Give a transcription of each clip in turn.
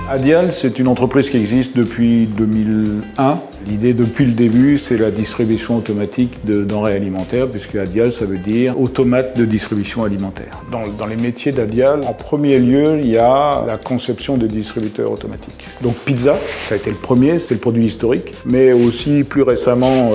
Adial, c'est une entreprise qui existe depuis 2001. L'idée depuis le début, c'est la distribution automatique de denrées alimentaires, puisque Adial, ça veut dire automate de distribution alimentaire. Dans les métiers d'Adial, en premier lieu, il y a la conception de distributeurs automatiques. Donc pizza, ça a été le premier, c'est le produit historique, mais aussi plus récemment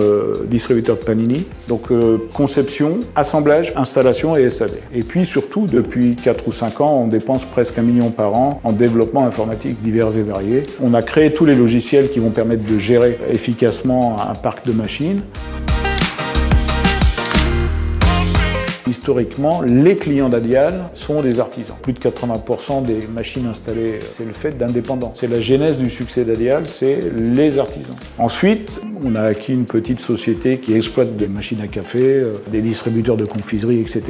distributeur de panini. Donc conception, assemblage, installation et SAV. Et puis surtout, depuis 4 ou 5 ans, on dépense presque 1 million par an en développement informatique divers et variés. On a créé tous les logiciels qui vont permettre de gérer efficacement un parc de machines. Historiquement, les clients d'Adial sont des artisans. Plus de 80% des machines installées, c'est le fait d'indépendants. C'est la genèse du succès d'Adial, c'est les artisans. Ensuite, on a acquis une petite société qui exploite des machines à café, des distributeurs de confiserie, etc.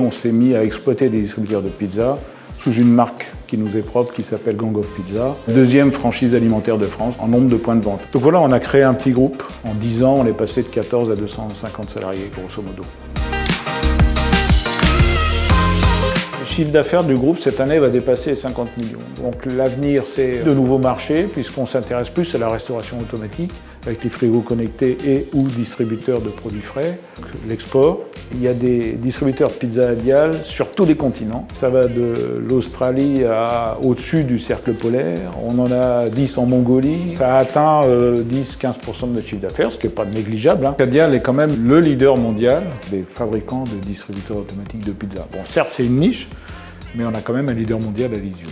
On s'est mis à exploiter des distributeurs de pizza sous une marque qui nous est propre, qui s'appelle Gang of Pizza. Deuxième franchise alimentaire de France en nombre de points de vente. Donc voilà, on a créé un petit groupe. En 10 ans, on est passé de 14 à 250 salariés, grosso modo. Le chiffre d'affaires du groupe cette année va dépasser 50 millions. Donc l'avenir, c'est de nouveaux marchés, puisqu'on s'intéresse plus à la restauration automatique, avec les frigos connectés et ou distributeurs de produits frais. L'export, il y a des distributeurs de pizza Adial sur tous les continents. Ça va de l'Australie au-dessus du cercle polaire. On en a 10 en Mongolie. Ça a atteint 10-15% de notre chiffre d'affaires, ce qui n'est pas négligeable. Adial est quand même le leader mondial des fabricants de distributeurs automatiques de pizza. Bon, certes, c'est une niche, mais on a quand même un leader mondial à l'ISU.